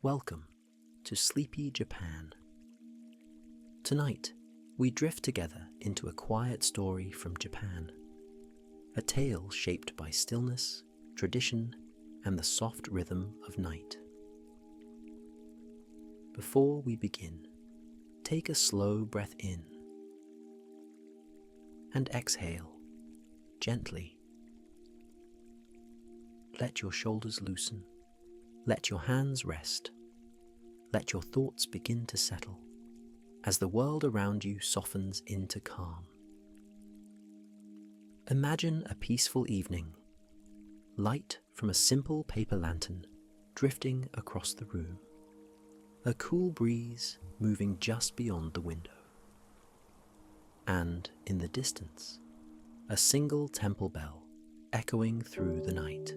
Welcome to sleepy Japan. Tonight, we drift together into a quiet story from Japan, a tale shaped by stillness, tradition, and the soft rhythm of night. Before we begin, take a slow breath in and exhale gently. Let your shoulders loosen. Let your hands rest. Let your thoughts begin to settle as the world around you softens into calm. Imagine a peaceful evening, light from a simple paper lantern drifting across the room, a cool breeze moving just beyond the window. And in the distance, a single temple bell echoing through the night.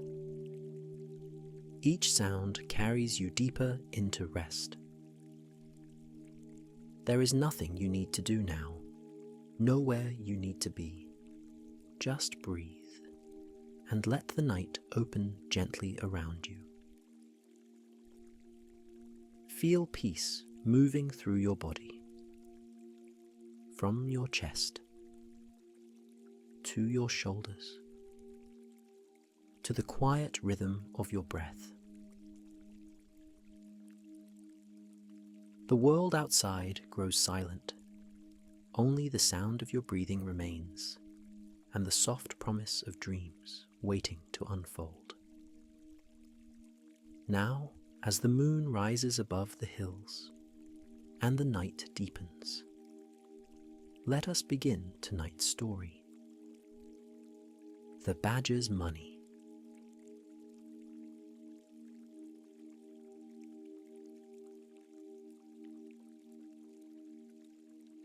Each sound carries you deeper into rest. There is nothing you need to do now, nowhere you need to be. Just breathe and let the night open gently around you. Feel peace moving through your body, from your chest to your shoulders, to the quiet rhythm of your breath. The world outside grows silent. Only the sound of your breathing remains, and the soft promise of dreams waiting to unfold. Now, as the moon rises above the hills and the night deepens, let us begin tonight's story. The Badger's Money.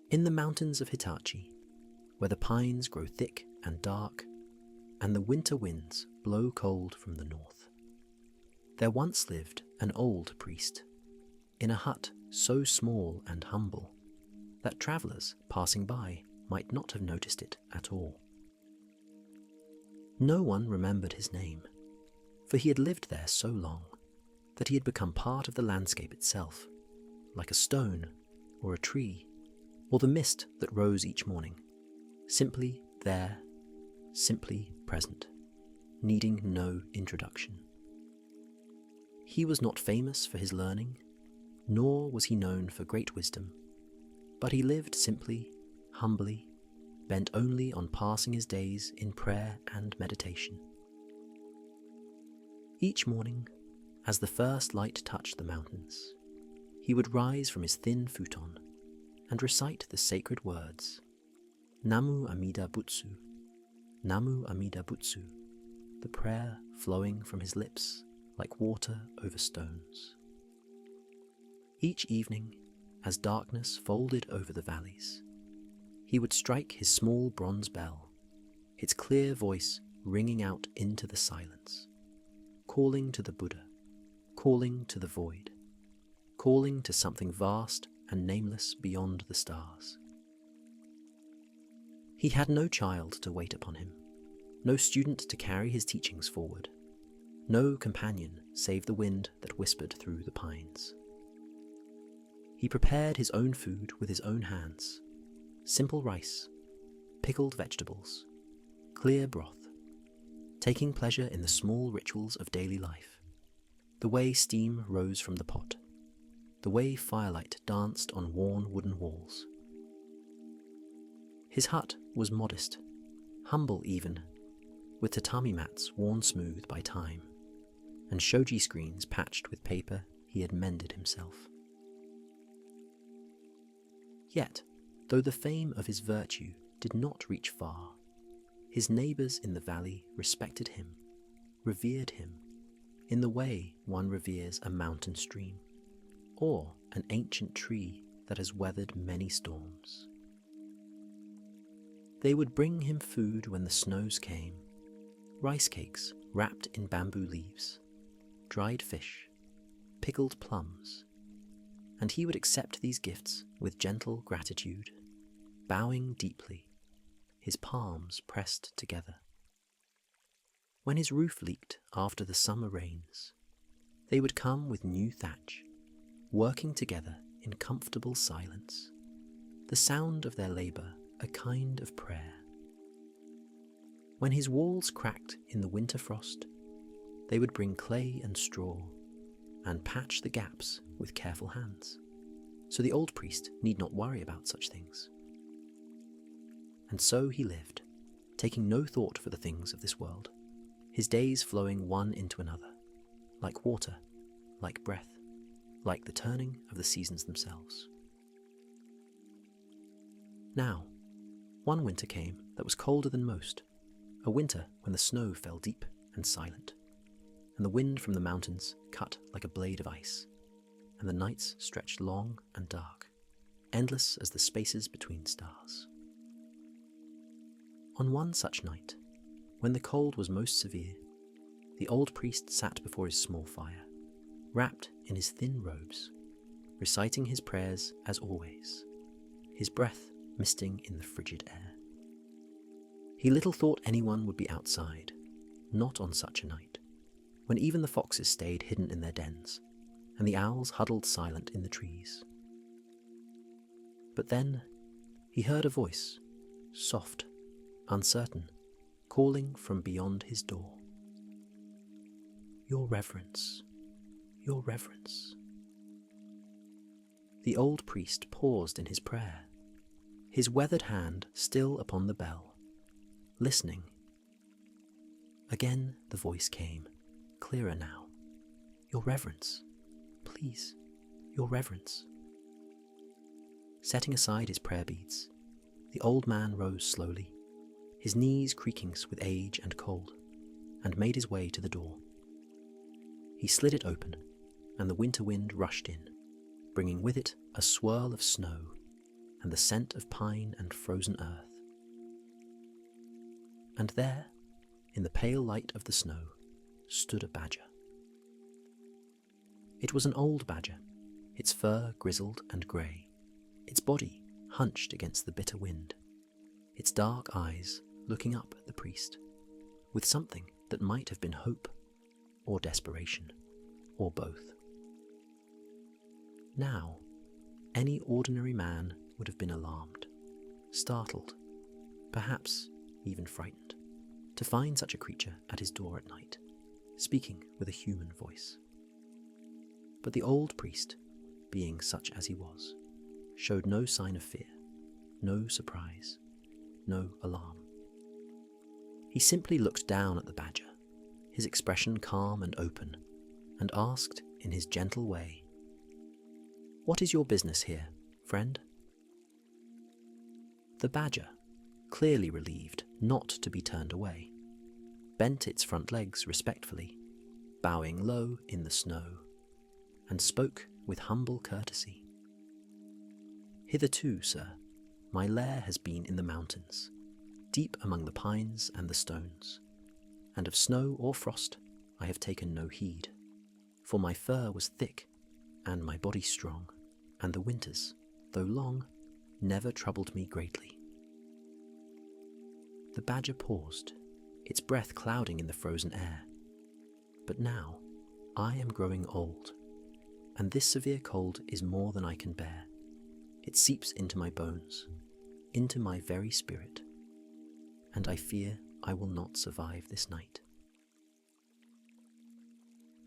In the mountains of Hitachi, where the pines grow thick and dark, and the winter winds blow cold from the north, there once lived an old priest, in a hut so small and humble that travellers passing by might not have noticed it at all. No one remembered his name, for he had lived there so long that he had become part of the landscape itself, like a stone or a tree, or the mist that rose each morning, simply there, simply present, needing no introduction. He was not famous for his learning, nor was he known for great wisdom, but he lived simply, humbly, bent only on passing his days in prayer and meditation. Each morning, as the first light touched the mountains, he would rise from his thin futon and recite the sacred words, Namu Amida Butsu, Namu Amida Butsu, the prayer flowing from his lips like water over stones. Each evening, as darkness folded over the valleys, he would strike his small bronze bell, its clear voice ringing out into the silence, calling to the Buddha, calling to the void, calling to something vast and nameless beyond the stars. He had no child to wait upon him, no student to carry his teachings forward, no companion save the wind that whispered through the pines. He prepared his own food with his own hands, simple rice, pickled vegetables, clear broth, taking pleasure in the small rituals of daily life, the way steam rose from the pot, the way firelight danced on worn wooden walls. His hut was modest, humble even, with tatami mats worn smooth by time, and shoji screens patched with paper he had mended himself. Yet, though the fame of his virtue did not reach far, his neighbours in the valley respected him, revered him, in the way one reveres a mountain stream, or an ancient tree that has weathered many storms. They would bring him food when the snows came, rice cakes wrapped in bamboo leaves, dried fish, pickled plums, and he would accept these gifts with gentle gratitude, bowing deeply, his palms pressed together. When his roof leaked after the summer rains, they would come with new thatch working together in comfortable silence, the sound of their labour a kind of prayer. When his walls cracked in the winter frost, they would bring clay and straw and patch the gaps with careful hands, so the old priest need not worry about such things. And so he lived, taking no thought for the things of this world, his days flowing one into another, like water, like breath, like the turning of the seasons themselves. Now, one winter came that was colder than most, a winter when the snow fell deep and silent, and the wind from the mountains cut like a blade of ice, and the nights stretched long and dark, endless as the spaces between stars. On one such night, when the cold was most severe, the old priest sat before his small fire, wrapped in his thin robes, reciting his prayers as always, his breath misting in the frigid air. He little thought anyone would be outside, not on such a night, when even the foxes stayed hidden in their dens, and the owls huddled silent in the trees. But then he heard a voice, soft, uncertain, calling from beyond his door. "Your Reverence, Your Reverence." The old priest paused in his prayer, his weathered hand still upon the bell, listening. Again the voice came, clearer now. "Your Reverence, please, Your Reverence." Setting aside his prayer beads, the old man rose slowly, his knees creaking with age and cold, and made his way to the door. He slid it open, and the winter wind rushed in, bringing with it a swirl of snow and the scent of pine and frozen earth. And there, in the pale light of the snow, stood a badger. It was an old badger, its fur grizzled and grey, its body hunched against the bitter wind, its dark eyes looking up at the priest, with something that might have been hope or desperation, or both. Now, any ordinary man would have been alarmed, startled, perhaps even frightened, to find such a creature at his door at night, speaking with a human voice. But the old priest, being such as he was, showed no sign of fear, no surprise, no alarm. He simply looked down at the badger, his expression calm and open, and asked in his gentle way, "What is your business here, friend?" The badger, clearly relieved not to be turned away, bent its front legs respectfully, bowing low in the snow, and spoke with humble courtesy. "Hitherto, sir, my lair has been in the mountains, deep among the pines and the stones, and of snow or frost I have taken no heed, for my fur was thick and my body strong, and the winters, though long, never troubled me greatly." The badger paused, its breath clouding in the frozen air. "But now I am growing old, and this severe cold is more than I can bear. It seeps into my bones, into my very spirit, and I fear I will not survive this night.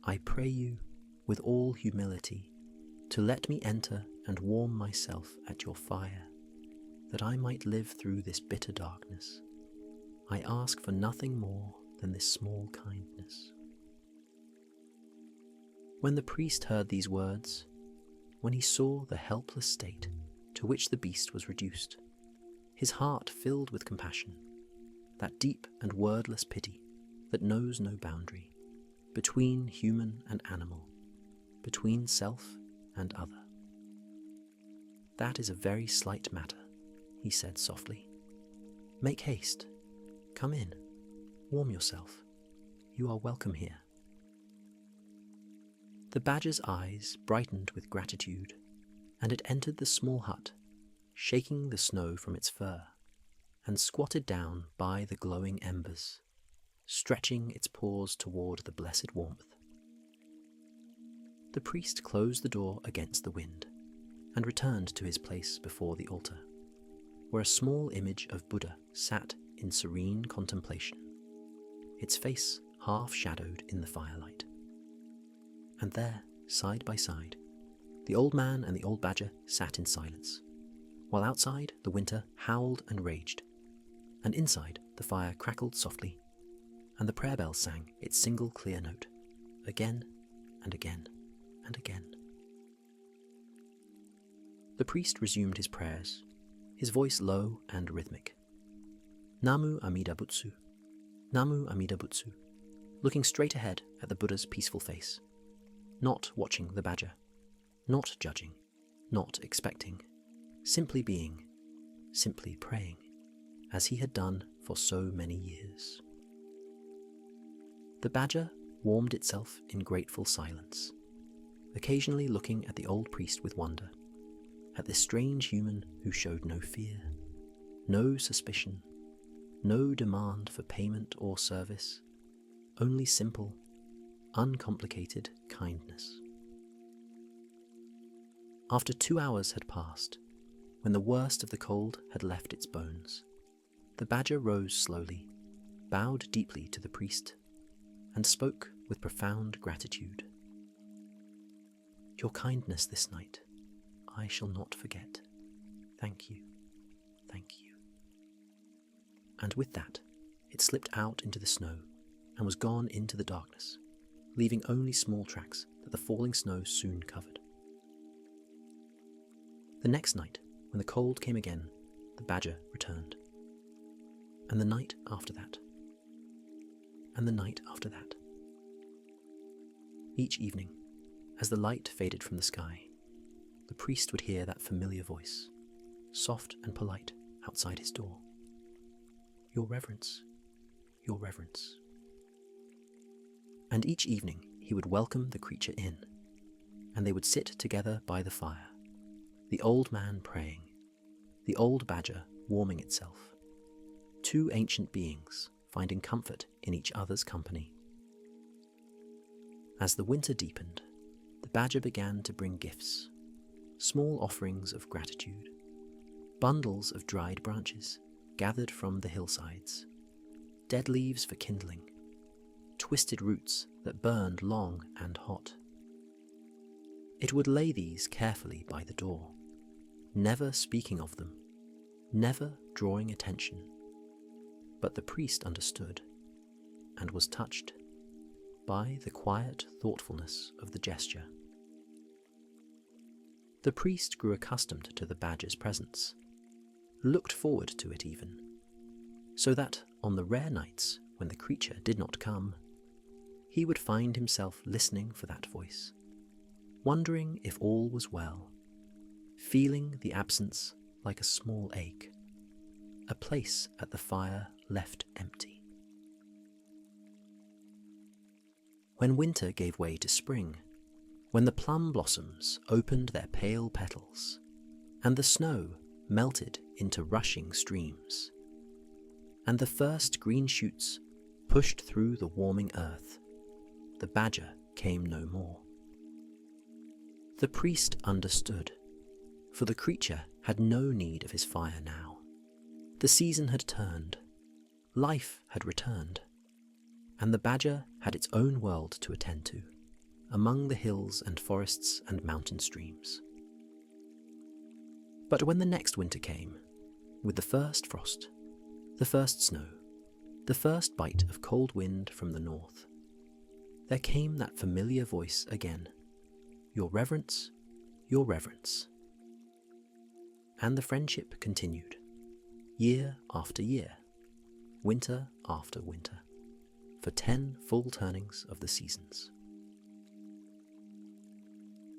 I pray you, with all humility, to let me enter and warm myself at your fire, that I might live through this bitter darkness. I ask for nothing more than this small kindness." When the priest heard these words, when he saw the helpless state to which the beast was reduced, his heart filled with compassion, that deep and wordless pity that knows no boundary, between human and animal, between self and other. "That is a very slight matter," he said softly. "Make haste. Come in. Warm yourself. You are welcome here." The badger's eyes brightened with gratitude, and it entered the small hut, shaking the snow from its fur, and squatted down by the glowing embers, stretching its paws toward the blessed warmth. The priest closed the door against the wind and returned to his place before the altar, where a small image of Buddha sat in serene contemplation, its face half shadowed in the firelight. And there, side by side, the old man and the old badger sat in silence, while outside the winter howled and raged, and inside the fire crackled softly, and the prayer bell sang its single clear note, again and again and again. The priest resumed his prayers, his voice low and rhythmic. Namu Amida Butsu, Namu Amida Butsu, looking straight ahead at the Buddha's peaceful face, not watching the badger, not judging, not expecting, simply being, simply praying, as he had done for so many years. The badger warmed itself in grateful silence, occasionally looking at the old priest with wonder, at this strange human who showed no fear, no suspicion, no demand for payment or service, only simple, uncomplicated kindness. After 2 hours had passed, when the worst of the cold had left its bones, the badger rose slowly, bowed deeply to the priest, and spoke with profound gratitude. "Your kindness this night I shall not forget. Thank you, thank you." And with that, it slipped out into the snow and was gone into the darkness, leaving only small tracks that the falling snow soon covered. The next night, when the cold came again, the badger returned. And the night after that. And the night after that. Each evening, as the light faded from the sky, the priest would hear that familiar voice, soft and polite, outside his door. "Your Reverence, Your Reverence." And each evening he would welcome the creature in, and they would sit together by the fire, the old man praying, the old badger warming itself, two ancient beings finding comfort in each other's company. As the winter deepened, the badger began to bring gifts, small offerings of gratitude, bundles of dried branches gathered from the hillsides, dead leaves for kindling, twisted roots that burned long and hot. It would lay these carefully by the door, never speaking of them, never drawing attention. But the priest understood and was touched by the quiet thoughtfulness of the gesture. The priest grew accustomed to the badger's presence, looked forward to it even, so that on the rare nights when the creature did not come, he would find himself listening for that voice, wondering if all was well, feeling the absence like a small ache, a place at the fire left empty. When winter gave way to spring, when the plum blossoms opened their pale petals, and the snow melted into rushing streams, and the first green shoots pushed through the warming earth, the badger came no more. The priest understood, for the creature had no need of his fire now. The season had turned, life had returned, and the badger had its own world to attend to, among the hills and forests and mountain streams. But when the next winter came, with the first frost, the first snow, the first bite of cold wind from the north, there came that familiar voice again, "Your Reverence, Your Reverence." And the friendship continued, year after year, winter after winter, for 10 full turnings of the seasons.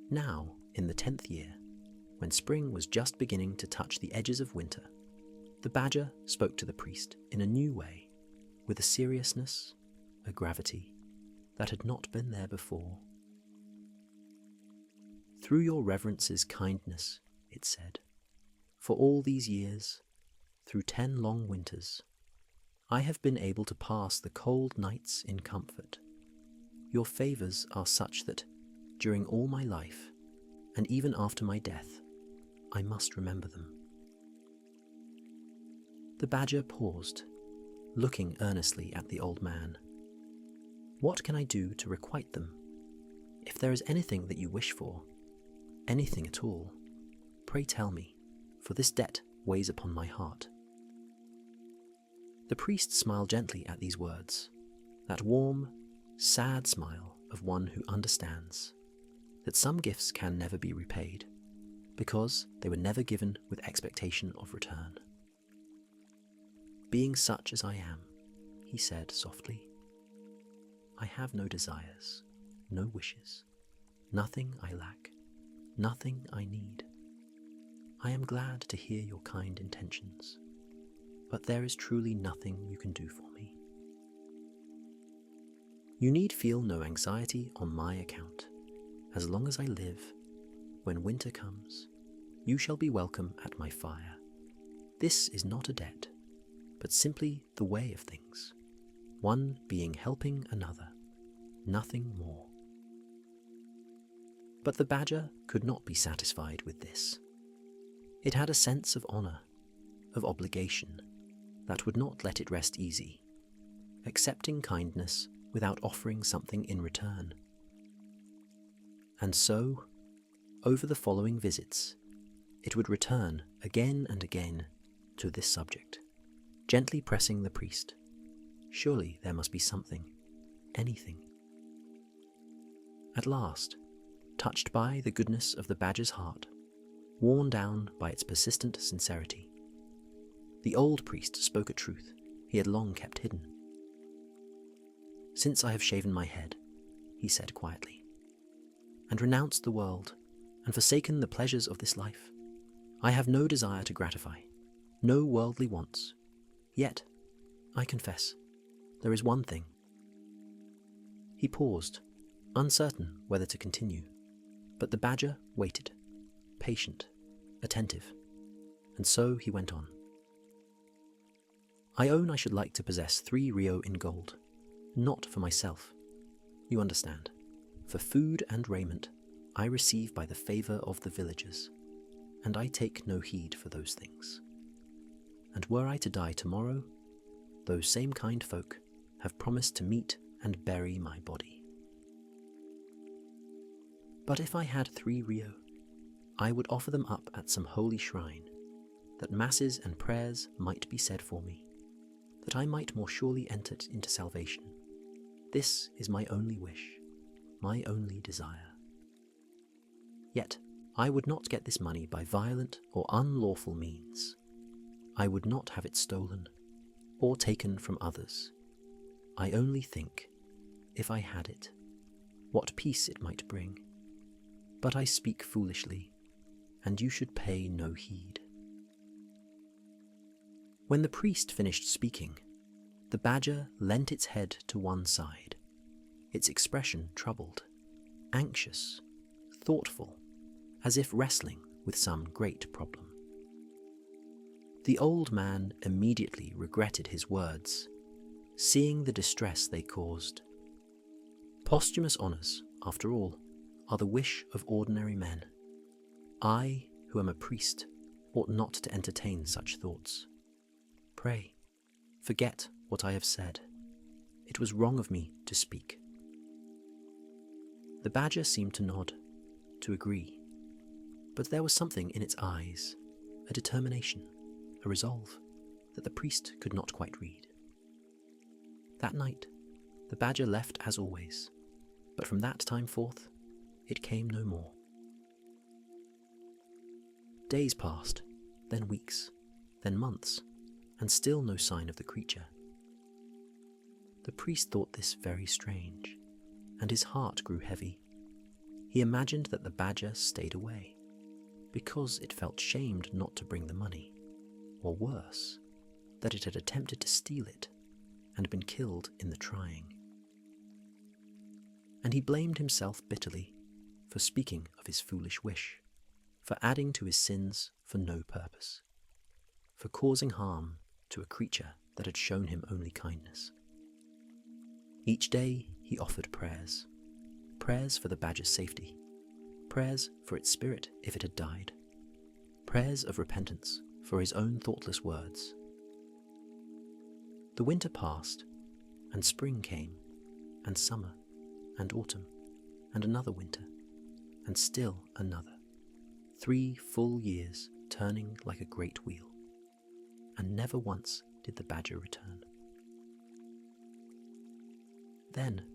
Now, in the 10th year, when spring was just beginning to touch the edges of winter, the badger spoke to the priest in a new way, with a seriousness, a gravity, that had not been there before. "Through your Reverence's kindness," it said, "for all these years, through 10 long winters, I have been able to pass the cold nights in comfort. Your favours are such that, During all my life, and even after my death, I must remember them." The badger paused, looking earnestly at the old man. "What can I do to requite them? If there is anything that you wish for, anything at all, pray tell me, for this debt weighs upon my heart." The priest smiled gently at these words, that warm, sad smile of one who understands that some gifts can never be repaid, because they were never given with expectation of return. "Being such as I am," he said softly, "I have no desires, no wishes, nothing I lack, nothing I need. I am glad to hear your kind intentions, but there is truly nothing you can do for me. You need feel no anxiety on my account. As long as I live, when winter comes, you shall be welcome at my fire. This is not a debt, but simply the way of things, one being helping another, nothing more." But the badger could not be satisfied with this. It had a sense of honour, of obligation, that would not let it rest easy, accepting kindness without offering something in return. And so, over the following visits, it would return again and again to this subject, gently pressing the priest. Surely there must be something, anything. At last, touched by the goodness of the badger's heart, worn down by its persistent sincerity, the old priest spoke a truth he had long kept hidden. "Since I have shaven my head," he said quietly, "and renounced the world and forsaken the pleasures of this life, I have no desire to gratify, no worldly wants. Yet, I confess, there is one thing." He paused, uncertain whether to continue, but the badger waited, patient, attentive, and so he went on. "I own I should like to possess 3 rio in gold, not for myself. You understand, for food and raiment I receive by the favour of the villagers, and I take no heed for those things. And were I to die tomorrow, those same kind folk have promised to meet and bury my body. But if I had 3 rio, I would offer them up at some holy shrine, that masses and prayers might be said for me, that I might more surely enter into salvation. This is my only wish, my only desire. Yet I would not get this money by violent or unlawful means. I would not have it stolen or taken from others. I only think, if I had it, what peace it might bring. But I speak foolishly, and you should pay no heed." When the priest finished speaking, the badger leant its head to one side, its expression troubled, anxious, thoughtful, as if wrestling with some great problem. The old man immediately regretted his words, seeing the distress they caused. Posthumous honours, after all, are the wish of ordinary men. I, who am a priest, ought not to entertain such thoughts. Pray, forget what I have said. It was wrong of me to speak. The badger seemed to nod, to agree, but there was something in its eyes, a determination, a resolve, that the priest could not quite read. That night, the badger left as always, but from that time forth, it came no more. Days passed, then weeks, then months, and still no sign of the creature. The priest thought this very strange, and his heart grew heavy. He imagined that the badger stayed away, because it felt shamed not to bring the money, or worse, that it had attempted to steal it and been killed in the trying. And he blamed himself bitterly for speaking of his foolish wish, for adding to his sins for no purpose, for causing harm to a creature that had shown him only kindness. Each day he offered prayers Prayers for the badger's safety, prayers for its spirit if it had died, prayers of repentance for his own thoughtless words. The winter passed, and spring came, and summer, and autumn, and another winter, and still another. 3 full years turning like a great wheel, and never once did the badger return. Then,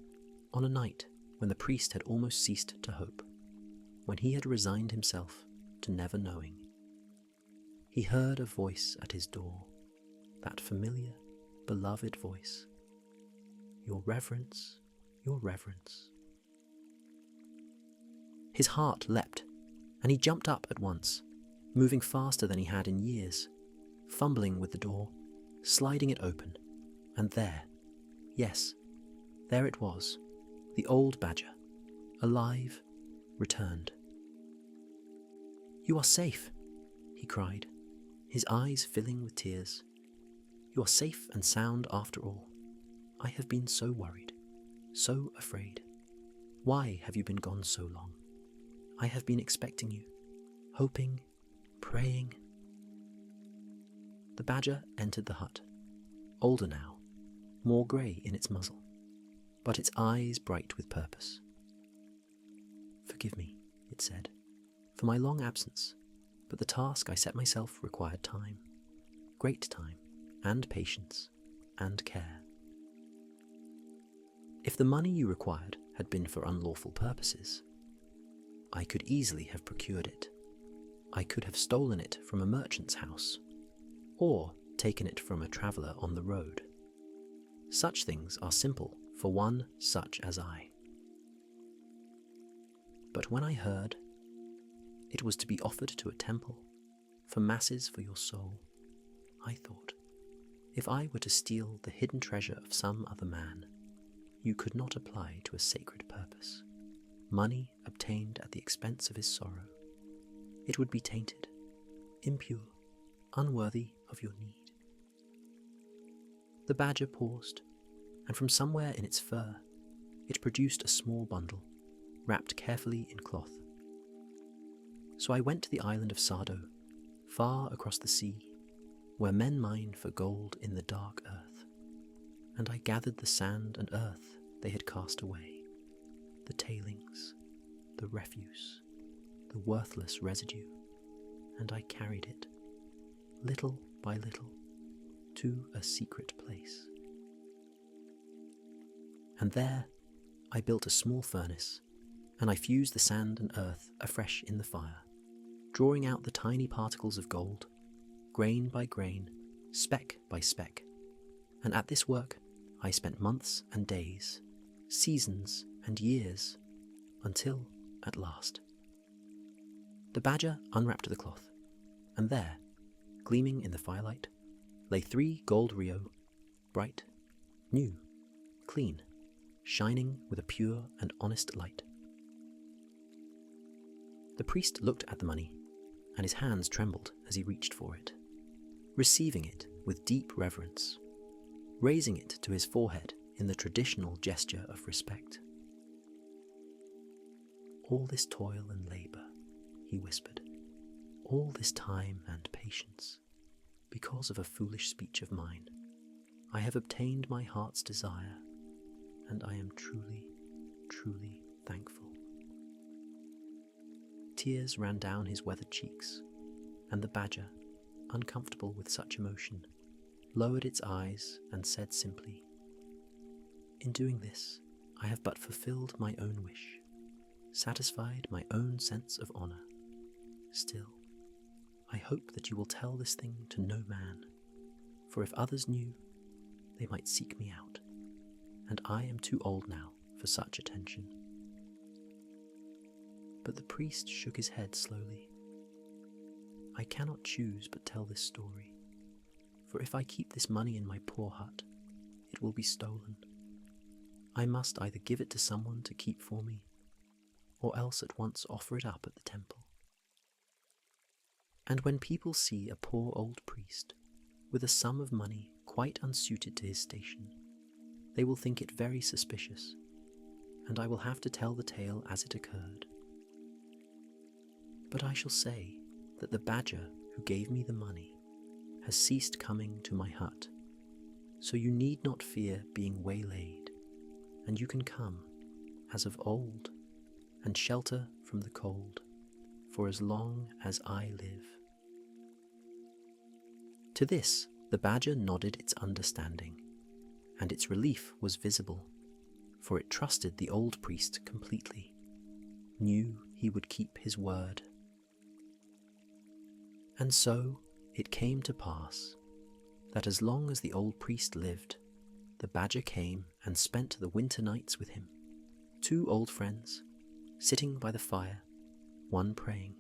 on a night when the priest had almost ceased to hope, when he had resigned himself to never knowing, he heard a voice at his door, that familiar, beloved voice, "Your Reverence, Your Reverence." His heart leapt, and he jumped up at once, moving faster than he had in years, fumbling with the door, sliding it open, and there, yes, there it was, the old badger, alive, returned. "You are safe," he cried, his eyes filling with tears. "You are safe and sound after all. I have been so worried, so afraid. Why have you been gone so long? I have been expecting you, hoping, praying." The badger entered the hut, older now, more grey in its muzzle, but its eyes bright with purpose. "Forgive me," it said, "for my long absence, but the task I set myself required time, great time, and patience, and care. If the money you required had been for unlawful purposes, I could easily have procured it. I could have stolen it from a merchant's house, or taken it from a traveller on the road. Such things are simple for one such as I. But when I heard it was to be offered to a temple, for masses for your soul, I thought, if I were to steal the hidden treasure of some other man, you could not apply to a sacred purpose, money obtained at the expense of his sorrow. It would be tainted, impure, unworthy of your need." The badger paused, and from somewhere in its fur, it produced a small bundle, wrapped carefully in cloth. "So I went to the island of Sardo, far across the sea, where men mine for gold in the dark earth, and I gathered the sand and earth they had cast away, the tailings, the refuse, the worthless residue, and I carried it, little by little, to a secret place. And there I built a small furnace, and I fused the sand and earth afresh in the fire, drawing out the tiny particles of gold, grain by grain, speck by speck. And at this work I spent months and days, seasons and years, until, at last, the badger unwrapped the cloth, and there, gleaming in the firelight, lay 3 gold rio, bright, new, clean, shining with a pure and honest light. The priest looked at the money, and his hands trembled as he reached for it, receiving it with deep reverence, raising it to his forehead in the traditional gesture of respect. "All this toil and labour," he whispered, "all this time and patience, because of a foolish speech of mine, I have obtained my heart's desire, and I am truly, truly thankful." Tears ran down his weathered cheeks, and the badger, uncomfortable with such emotion, lowered its eyes and said simply, "In doing this, I have but fulfilled my own wish, satisfied my own sense of honour. Still, I hope that you will tell this thing to no man, for if others knew, they might seek me out, and I am too old now for such attention." But the priest shook his head slowly. "I cannot choose but tell this story, for if I keep this money in my poor hut, it will be stolen. I must either give it to someone to keep for me, or else at once offer it up at the temple. And when people see a poor old priest with a sum of money quite unsuited to his station, they will think it very suspicious, and I will have to tell the tale as it occurred. But I shall say that the badger who gave me the money has ceased coming to my hut, so you need not fear being waylaid, and you can come, as of old, and shelter from the cold, for as long as I live." To this the badger nodded its understanding, and its relief was visible, for it trusted the old priest completely, knew he would keep his word. And so it came to pass that as long as the old priest lived, the badger came and spent the winter nights with him, two old friends, sitting by the fire, one praying,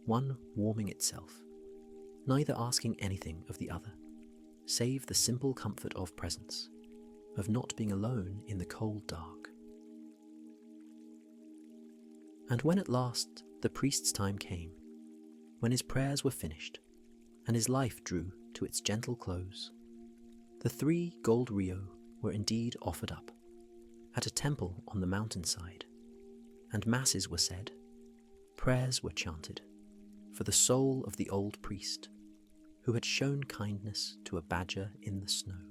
one warming itself, neither asking anything of the other, save the simple comfort of presence, of not being alone in the cold dark. And when at last the priest's time came, when his prayers were finished, and his life drew to its gentle close, the 3 gold ryo were indeed offered up, at a temple on the mountainside, and masses were said, prayers were chanted, for the soul of the old priest, who had shown kindness to a badger in the snow.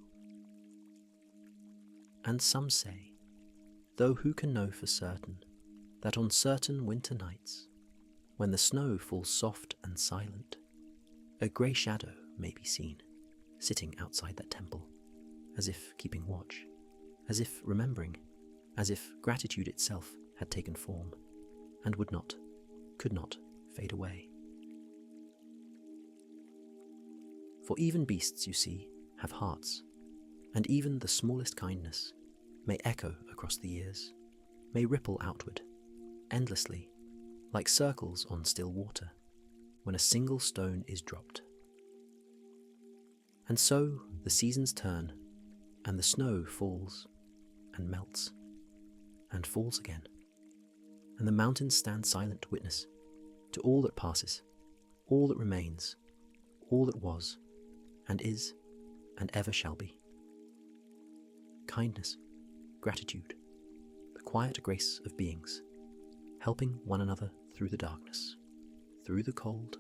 And some say, though who can know for certain, that on certain winter nights, when the snow falls soft and silent, a grey shadow may be seen, sitting outside that temple, as if keeping watch, as if remembering, as if gratitude itself had taken form, and would not, could not fade away. For even beasts, you see, have hearts, and even the smallest kindness may echo across the years, may ripple outward, endlessly, like circles on still water, when a single stone is dropped. And so the seasons turn, and the snow falls, and melts, and falls again, and the mountains stand silent witness to all that passes, all that remains, all that was, and is, and ever shall be. Kindness, gratitude, the quiet grace of beings, helping one another through the darkness, through the cold,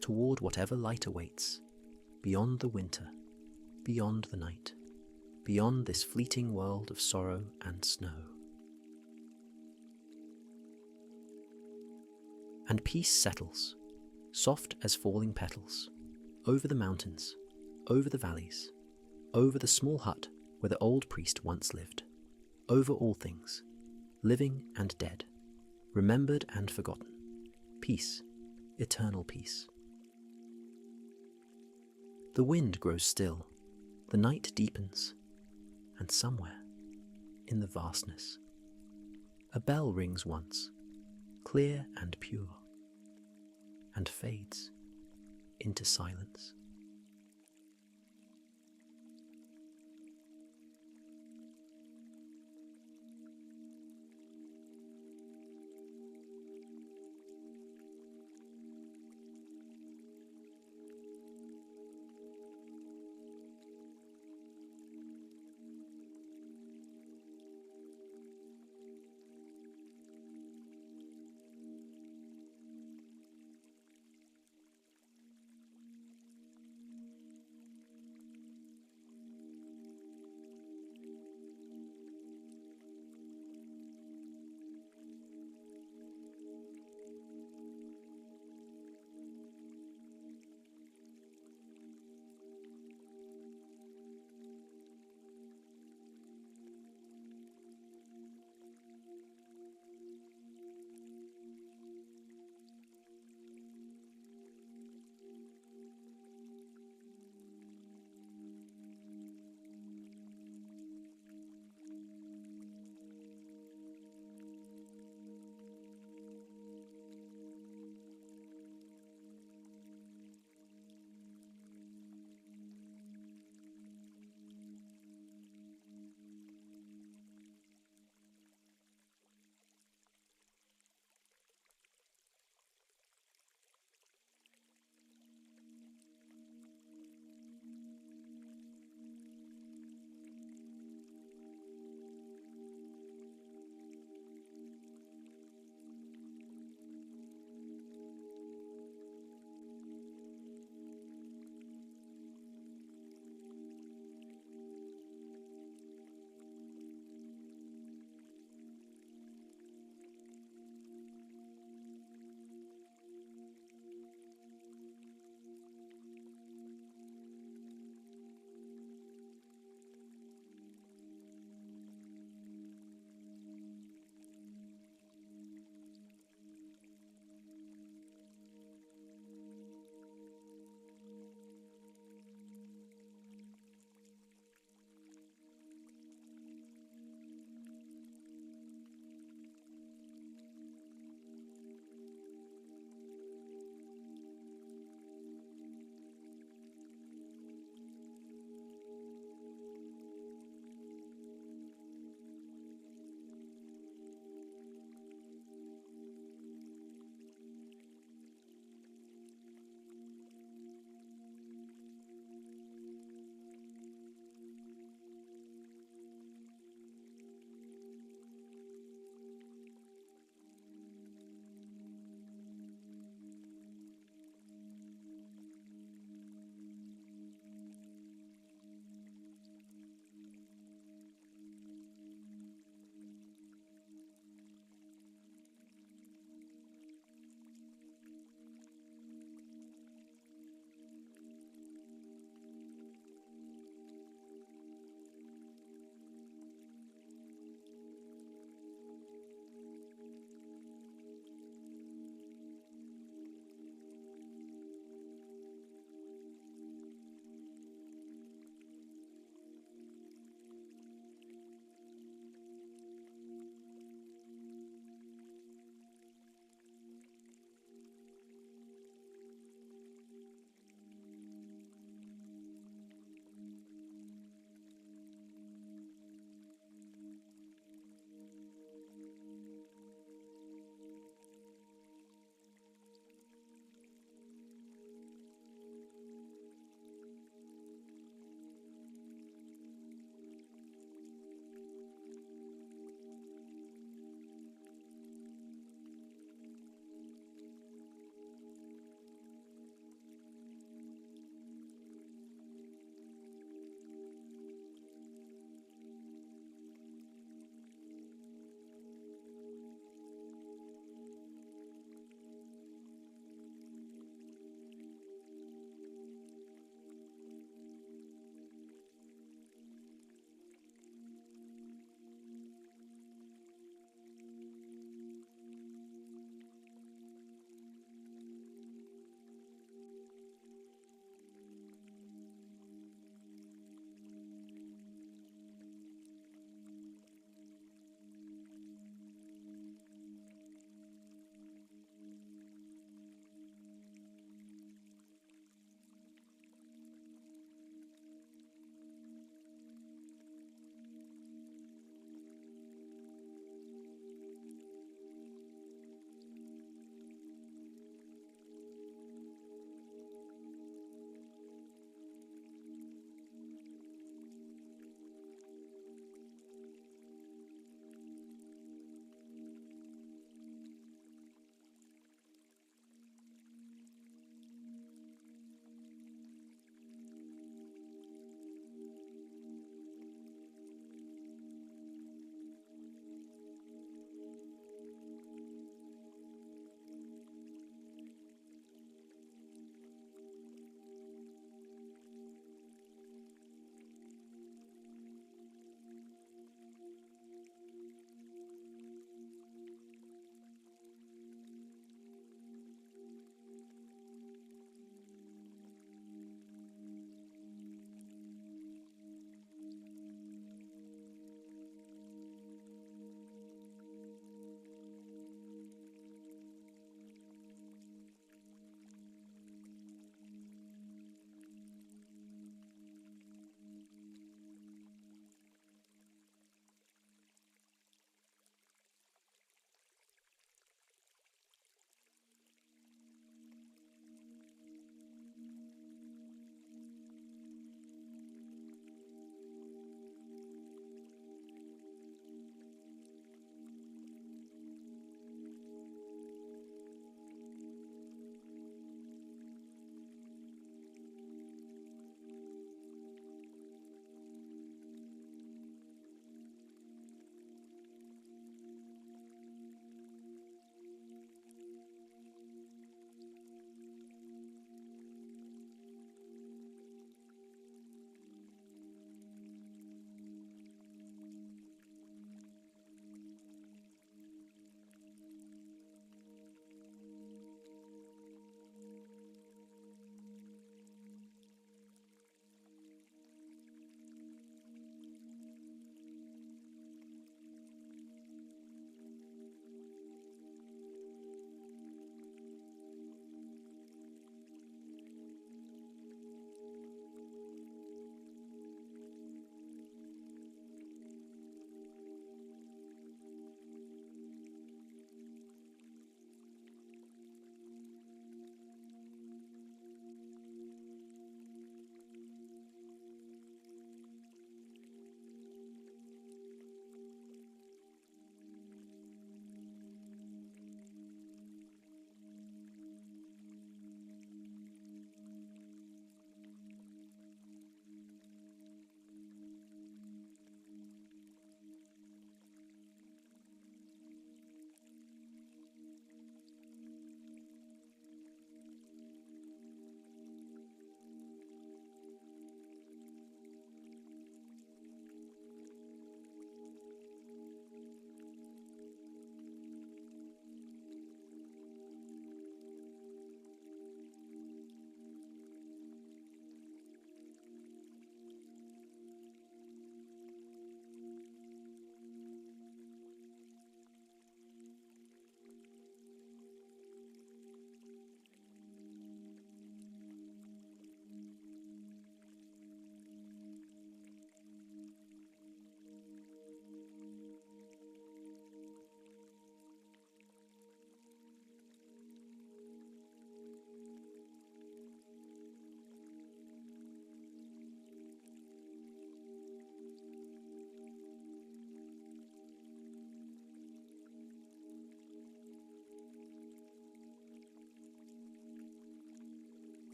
toward whatever light awaits, beyond the winter, beyond the night, beyond this fleeting world of sorrow and snow. And peace settles, soft as falling petals, over the mountains, over the valleys, over the small hut where the old priest once lived, over all things, living and dead, remembered and forgotten, peace, eternal peace. The wind grows still, the night deepens, and somewhere, in the vastness, a bell rings once, clear and pure, and fades into silence.